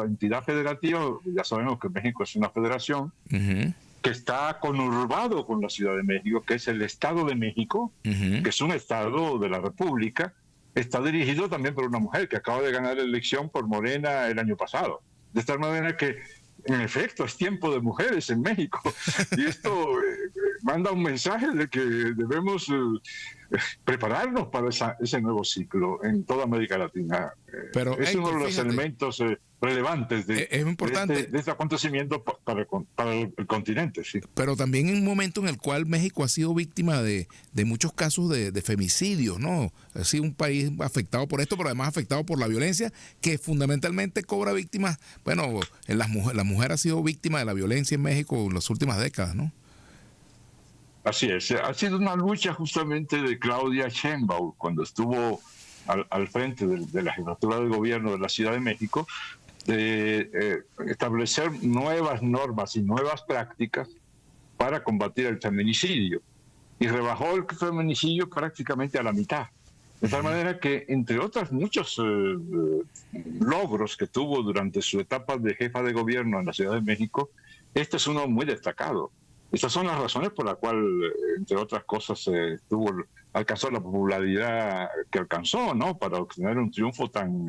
entidad federativa, ya sabemos que México es una federación, que está conurbado con la Ciudad de México, que es el Estado de México, que es un estado de la República, está dirigido también por una mujer que acaba de ganar la elección por Morena el año pasado. De tal manera que, en efecto, es tiempo de mujeres en México. Y esto manda un mensaje de que debemos prepararnos para ese nuevo ciclo en toda América Latina. Pero, es Héctor, uno de los fíjate, elementos relevantes es importante. de este acontecimiento para el continente. Sí. Pero también en un momento en el cual México ha sido víctima de muchos casos de femicidios, ¿no? Ha sido un país afectado por esto, pero además afectado por la violencia, que fundamentalmente cobra víctimas. Bueno, la mujer ha sido víctima de la violencia en México en las últimas décadas, ¿no? Así es. Ha sido una lucha justamente de Claudia Sheinbaum cuando estuvo al frente de la jefatura de gobierno de la Ciudad de México, de establecer nuevas normas y nuevas prácticas para combatir el feminicidio. Y rebajó el feminicidio prácticamente a la mitad. De tal manera que, entre otros muchos logros que tuvo durante su etapa de jefa de gobierno en la Ciudad de México, este es uno muy destacado. Estas son las razones por las cuales, entre otras cosas, alcanzó la popularidad que alcanzó, ¿no? Para obtener un triunfo tan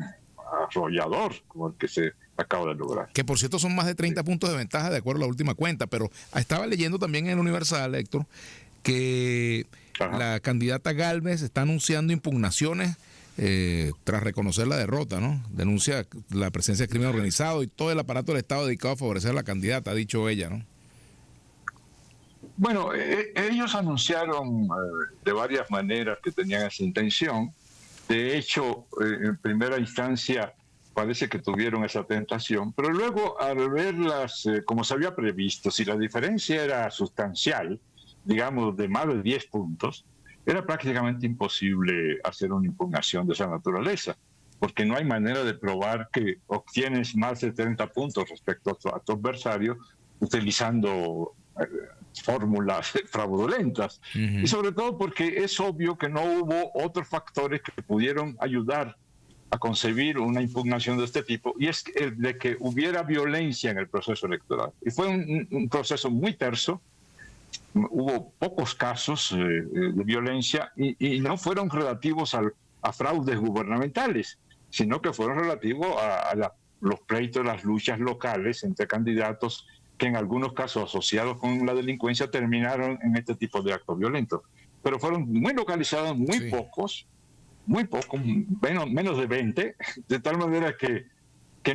arrollador como el que se acaba de lograr. Que por cierto son más de 30 puntos de ventaja de acuerdo a la última cuenta, pero estaba leyendo también en el Universal, Héctor, que la candidata Gálvez está anunciando impugnaciones tras reconocer la derrota, ¿no? Denuncia la presencia de crimen organizado y todo el aparato del Estado dedicado a favorecer a la candidata, ha dicho ella, ¿no? Bueno, ellos anunciaron de varias maneras que tenían esa intención. De hecho, en primera instancia parece que tuvieron esa tentación, pero luego al verlas, como se había previsto, si la diferencia era sustancial, digamos de más de 10 puntos, era prácticamente imposible hacer una impugnación de esa naturaleza, porque no hay manera de probar que obtienes más de 30 puntos respecto a tu adversario utilizando fórmulas fraudulentas. Y sobre todo porque es obvio que no hubo otros factores que pudieron ayudar a concebir una impugnación de este tipo, y es el de que hubiera violencia en el proceso electoral. Y fue un proceso muy terso, hubo pocos casos de violencia y no fueron relativos a fraudes gubernamentales, sino que fueron relativos a los pleitos, las luchas locales entre candidatos que en algunos casos asociados con la delincuencia terminaron en este tipo de actos violentos. Pero fueron muy localizados, muy pocos, menos de 20, de tal manera que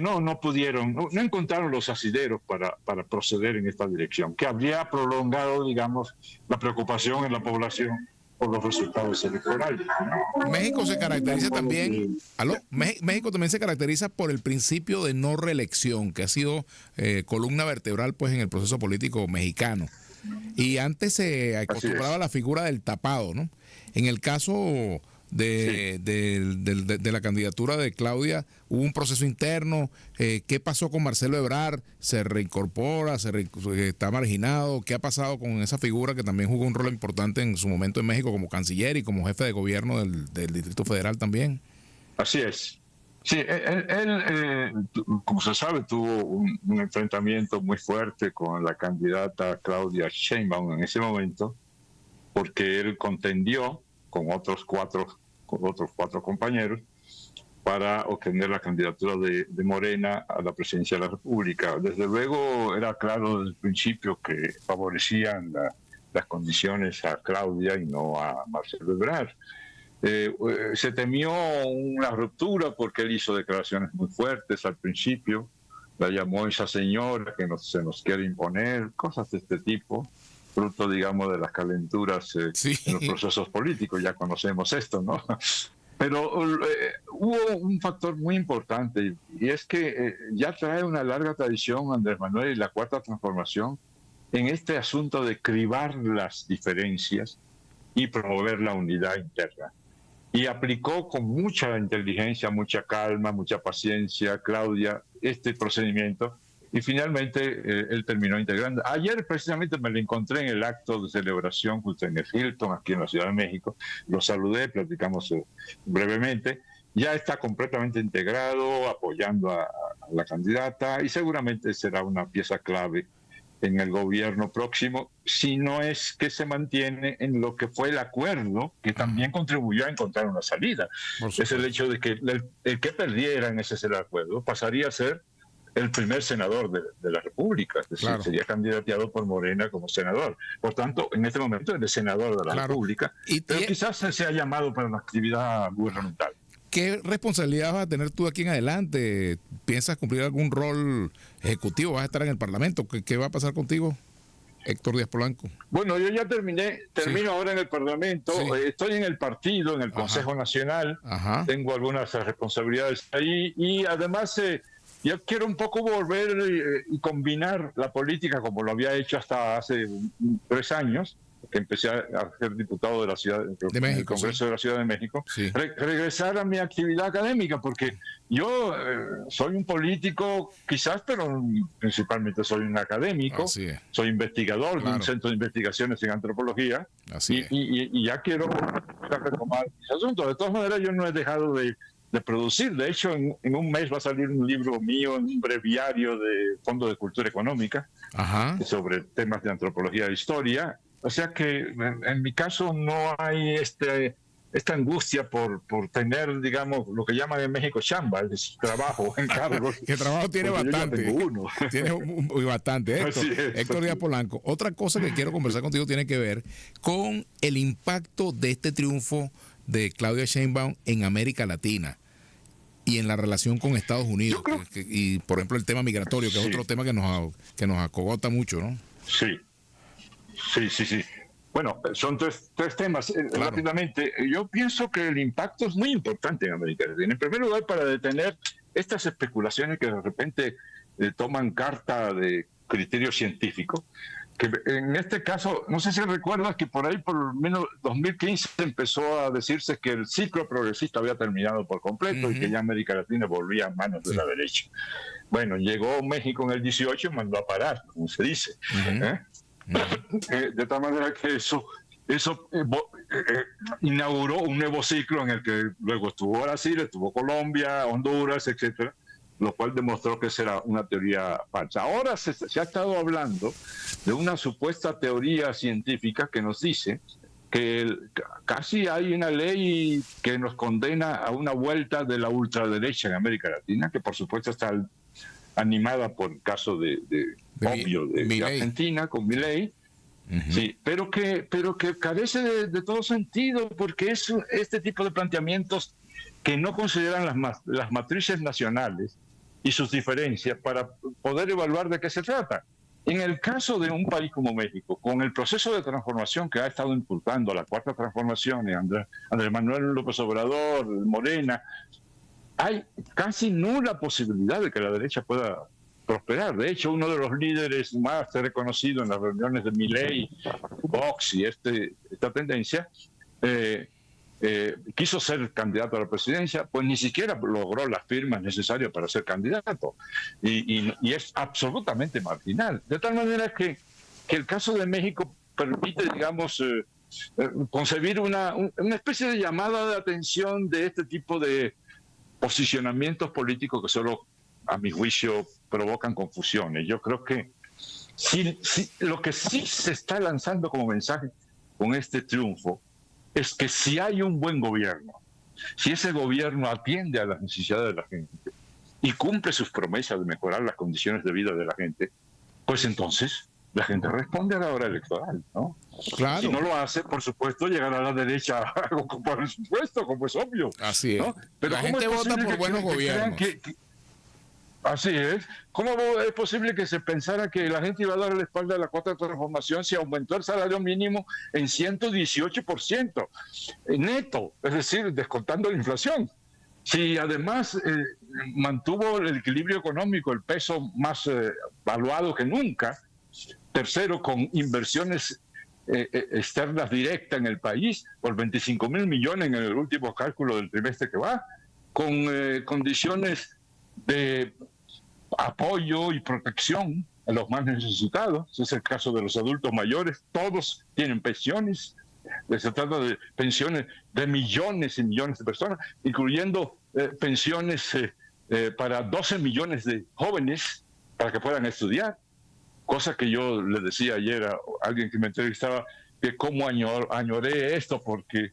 no pudieron, no encontraron los asideros para proceder en esta dirección, que habría prolongado, digamos, la preocupación en la población por los resultados electorales. México se caracteriza también, México también se caracteriza por el principio de no reelección, que ha sido columna vertebral pues en el proceso político mexicano. Y antes se acostumbraba a la figura del tapado, ¿no? En el caso de la candidatura de Claudia, hubo un proceso interno. ¿Qué pasó con Marcelo Ebrard? ¿Se reincorpora? ¿Está marginado? ¿Qué ha pasado con esa figura que también jugó un rol importante en su momento en México como canciller y como jefe de gobierno del Distrito Federal también? Así es. Sí, él como se sabe, tuvo un enfrentamiento muy fuerte con la candidata Claudia Sheinbaum en ese momento, porque él contendió con otros cuatro compañeros para obtener la candidatura de Morena a la presidencia de la República. Desde luego era claro desde el principio que favorecían las condiciones a Claudia y no a Marcelo Ebrard. Se temió una ruptura porque él hizo declaraciones muy fuertes al principio, la llamó esa señora que se nos quiere imponer, cosas de este tipo, fruto, digamos, de las calenturas en los procesos políticos, ya conocemos esto, ¿no? Pero hubo un factor muy importante, y es que ya trae una larga tradición Andrés Manuel y la Cuarta Transformación en este asunto de cribar las diferencias y promover la unidad interna. Y aplicó con mucha inteligencia, mucha calma, mucha paciencia, Claudia, este procedimiento, y finalmente él terminó integrando. Ayer precisamente me lo encontré en el acto de celebración justo en el Hilton, aquí en la Ciudad de México. Lo saludé, platicamos brevemente, ya está completamente integrado, apoyando a la candidata, y seguramente será una pieza clave en el gobierno próximo, si no es que se mantiene en lo que fue el acuerdo, que también contribuyó a encontrar una salida. Es el hecho de que el que perdiera en ese acuerdo pasaría a ser el primer senador de la República, es decir, sería candidateado por Morena como senador. Por tanto, en este momento es el senador de la República, pero quizás se sea llamado para una actividad gubernamental. ¿Qué responsabilidad vas a tener tú aquí en adelante? ¿Piensas cumplir algún rol ejecutivo? ¿Vas a estar en el Parlamento? ¿Qué va a pasar contigo, Héctor Díaz Polanco? Bueno, yo ya termino ahora en el Parlamento, estoy en el partido, en el Consejo Nacional, tengo algunas responsabilidades ahí, y además yo quiero un poco volver y combinar la política como lo había hecho hasta hace 3 años, que empecé a ser diputado de la ciudad de México, el Congreso de la Ciudad de México, regresar a mi actividad académica, porque yo soy un político quizás, pero principalmente soy un académico, soy investigador de un centro de investigaciones en antropología, y ya quiero retomar ese asunto. De todas maneras, yo no he dejado de producir. De hecho, en un mes va a salir un libro mío, un breviario de Fondo de Cultura Económica, sobre temas de antropología e historia. O sea que en mi caso no hay esta angustia por tener, digamos, lo que llaman en México chamba, es decir, trabajo, encargos. Que trabajo tiene bastante. Tiene bastante. Héctor Díaz Polanco. Otra cosa que quiero conversar contigo tiene que ver con el impacto de este triunfo de Claudia Sheinbaum en América Latina y en la relación con Estados Unidos. Y, por ejemplo, el tema migratorio, que es otro tema que nos acogota mucho, ¿no? Sí. Bueno, son tres temas. Rápidamente, yo pienso que el impacto es muy importante en América Latina. En primer lugar, para detener estas especulaciones que de repente toman carta de criterio científico, que en este caso, no sé si recuerdas que por ahí, por lo menos 2015, empezó a decirse que el ciclo progresista había terminado por completo y que ya América Latina volvía a manos de la derecha. Bueno, llegó México en el 18 y mandó a parar, como se dice. De tal manera que eso inauguró un nuevo ciclo en el que luego estuvo Brasil, estuvo Colombia, Honduras, etcétera, lo cual demostró que esa era una teoría falsa. Ahora se ha estado hablando de una supuesta teoría científica que nos dice que casi hay una ley que nos condena a una vuelta de la ultraderecha en América Latina, que por supuesto está animada por el caso de Argentina con Milei, pero que carece de todo sentido, porque es este tipo de planteamientos que no consideran las matrices nacionales y sus diferencias para poder evaluar de qué se trata. En el caso de un país como México, con el proceso de transformación que ha estado impulsando la cuarta transformación, Andrés Manuel López Obrador, Morena, hay casi nula posibilidad de que la derecha pueda prosperar. De hecho, uno de los líderes más reconocidos en las reuniones de Milei, Vox y esta tendencia, quiso ser candidato a la presidencia, pues ni siquiera logró las firmas necesarias para ser candidato. Y es absolutamente marginal. De tal manera que el caso de México permite, digamos, concebir una especie de llamada de atención de este tipo de posicionamientos políticos que solo, a mi juicio, provocan confusiones. Yo creo que lo que sí se está lanzando como mensaje con este triunfo es que si hay un buen gobierno, si ese gobierno atiende a las necesidades de la gente y cumple sus promesas de mejorar las condiciones de vida de la gente, pues entonces la gente responde a la hora electoral, ¿no? Claro. Si no lo hace, por supuesto, llegará a la derecha a ocupar su puesto, como es obvio. Así es. ¿No? Pero la gente vota por buenos gobiernos. Así es. ¿Cómo es posible que se pensara que la gente iba a dar la espalda a la cuarta transformación si aumentó el salario mínimo en 118% neto? Es decir, descontando la inflación. Si además mantuvo el equilibrio económico, el peso más valuado que nunca. Tercero, con inversiones externas directas en el país por 25.000 millones en el último cálculo del trimestre que va, con condiciones de apoyo y protección a los más necesitados. Ese es el caso de los adultos mayores, todos tienen pensiones, se trata de pensiones de millones y millones de personas, incluyendo pensiones para 12 millones de jóvenes para que puedan estudiar. Cosa que yo le decía ayer a alguien que me entrevistaba, que cómo añoré esto, porque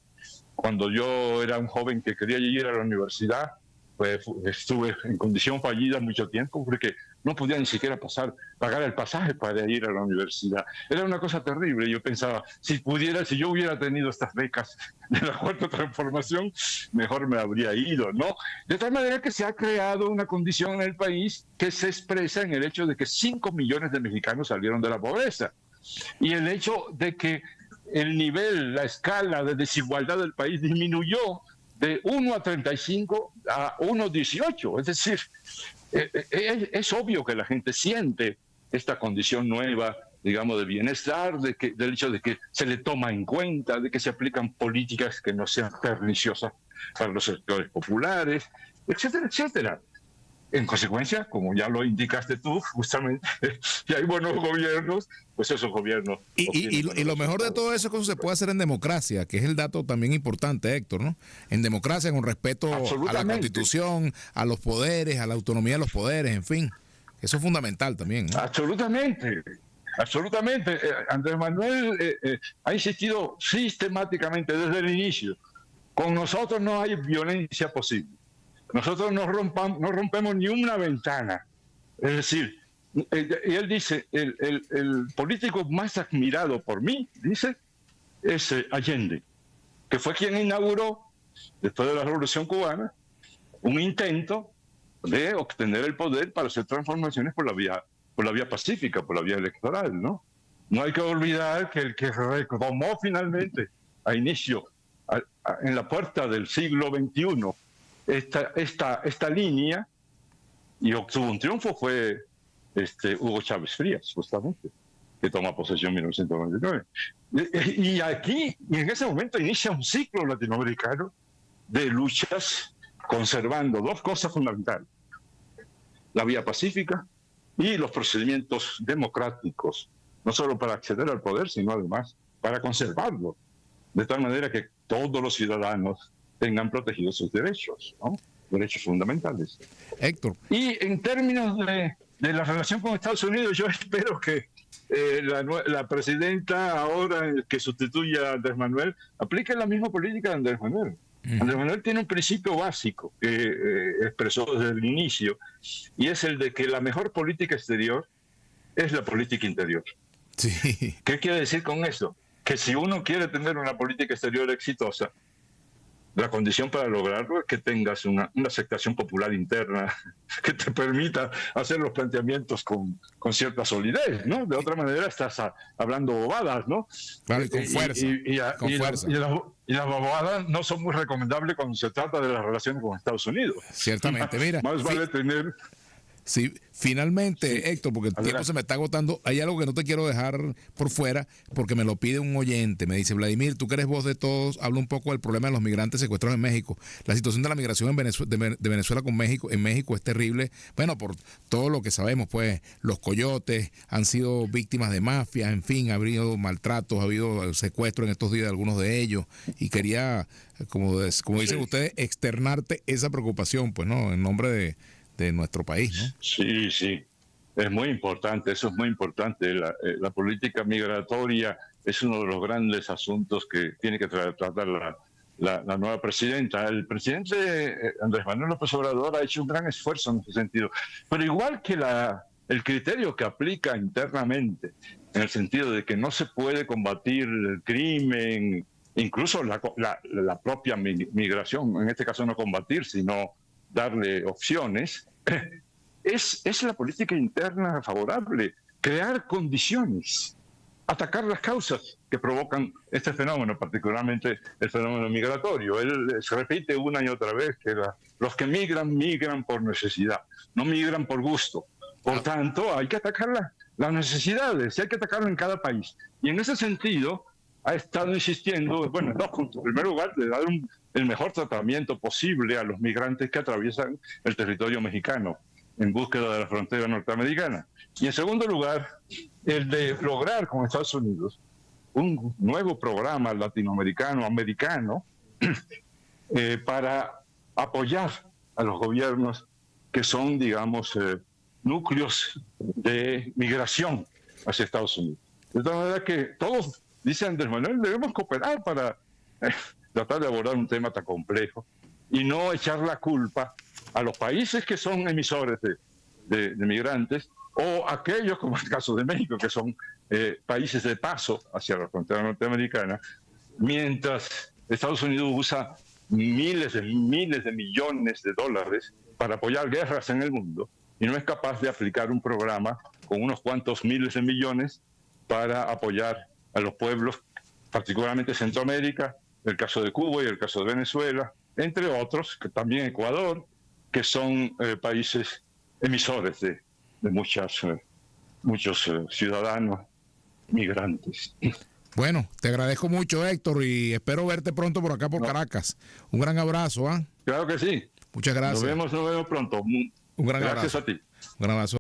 cuando yo era un joven que quería ir a la universidad, pues estuve en condición fallida mucho tiempo, porque no podía ni siquiera pagar el pasaje para ir a la universidad. Era una cosa terrible. Yo pensaba, si yo hubiera tenido estas becas de la Cuarta Transformación, mejor me habría ido, ¿no? De tal manera que se ha creado una condición en el país que se expresa en el hecho de que 5 millones de mexicanos salieron de la pobreza. Y el hecho de que el nivel, la escala de desigualdad del país disminuyó de 1 a 35 a 1 a 18. Es decir, es obvio que la gente siente esta condición nueva, digamos, de bienestar, del hecho de que se le toma en cuenta, de que se aplican políticas que no sean perniciosas para los sectores populares, etcétera, etcétera. En consecuencia, como ya lo indicaste tú, justamente, si hay buenos gobiernos, pues esos gobiernos... Y lo mejor de todo eso es que eso se puede hacer en democracia, que es el dato también importante, Héctor, ¿no? En democracia, con respeto a la Constitución, a los poderes, a la autonomía de los poderes, en fin. Eso es fundamental también, ¿no? Absolutamente. Andrés Manuel ha insistido sistemáticamente desde el inicio. Con nosotros no hay violencia posible. Nosotros no rompemos ni una ventana. Es decir, él dice, el político más admirado por mí, dice, es Allende, que fue quien inauguró, después de la Revolución Cubana, un intento de obtener el poder para hacer transformaciones por la vía pacífica, por la vía electoral, ¿no? No hay que olvidar que el que retomó finalmente en la puerta del siglo XXI esta línea y obtuvo un triunfo fue Hugo Chávez Frías, justamente, que toma posesión en 1999. Y en ese momento inicia un ciclo latinoamericano de luchas conservando dos cosas fundamentales: la vía pacífica y los procedimientos democráticos, no solo para acceder al poder, sino además para conservarlo, de tal manera que todos los ciudadanos tengan protegidos sus derechos, ¿no? Derechos fundamentales. Héctor. Y en términos de la relación con Estados Unidos, yo espero que la presidenta ahora que sustituya a Andrés Manuel aplique la misma política de Andrés Manuel. Andrés Manuel tiene un principio básico que expresó desde el inicio, y es el de que la mejor política exterior es la política interior. Sí. ¿Qué quiere decir con eso? Que si uno quiere tener una política exterior exitosa, la condición para lograrlo es que tengas una aceptación popular interna que te permita hacer los planteamientos con cierta solidez, ¿no? De otra manera estás hablando bobadas, ¿no? Claro, y con fuerza. Y las bobadas no son muy recomendables cuando se trata de las relaciones con Estados Unidos. Ciertamente, mira. Más vale tener... Sí, finalmente, sí, Héctor, porque el tiempo se me está agotando, hay algo que no te quiero dejar por fuera, porque me lo pide un oyente. Me dice: Vladimir, tú que eres voz de todos, habla un poco del problema de los migrantes secuestrados en México. La situación de la migración de Venezuela con México, en México, es terrible. Bueno, por todo lo que sabemos, pues, los coyotes han sido víctimas de mafias, en fin, ha habido maltratos, ha habido secuestros en estos días de algunos de ellos, y quería, como dicen ustedes, externarte esa preocupación, pues, ¿no? En nombre de nuestro país, ¿no? Sí, es muy importante, eso es muy importante. La política migratoria es uno de los grandes asuntos que tiene que tratar la nueva presidenta. El presidente Andrés Manuel López Obrador ha hecho un gran esfuerzo en ese sentido, pero igual que el criterio que aplica internamente, en el sentido de que no se puede combatir el crimen, incluso la propia migración, en este caso no combatir, sino darle opciones, es la política interna favorable, crear condiciones, atacar las causas que provocan este fenómeno, particularmente el fenómeno migratorio. Él se repite una y otra vez que los que migran por necesidad, no migran por gusto. Por tanto, hay que atacar las necesidades, y hay que atacarlo en cada país. Y en ese sentido, ha estado insistiendo, bueno, en dos puntos. En primer lugar, de dar el mejor tratamiento posible a los migrantes que atraviesan el territorio mexicano en búsqueda de la frontera norteamericana. Y en segundo lugar, el de lograr con Estados Unidos un nuevo programa latinoamericano, americano, para apoyar a los gobiernos que son, digamos, núcleos de migración hacia Estados Unidos. De tal manera que todos, dice Andrés Manuel, debemos cooperar para tratar de abordar un tema tan complejo y no echar la culpa a los países que son emisores de migrantes o aquellos, como el caso de México, que son países de paso hacia la frontera norteamericana, mientras Estados Unidos usa miles de millones de dólares para apoyar guerras en el mundo y no es capaz de aplicar un programa con unos cuantos miles de millones para apoyar a los pueblos, particularmente Centroamérica, el caso de Cuba y el caso de Venezuela, entre otros, que también Ecuador, que son países emisores de muchos ciudadanos migrantes. Bueno, te agradezco mucho, Héctor, y espero verte pronto por acá por Caracas. Un gran abrazo, ¿ah? Claro que sí. Muchas gracias. Nos vemos pronto. Un gran Gracias abrazo. a ti. Un gran abrazo.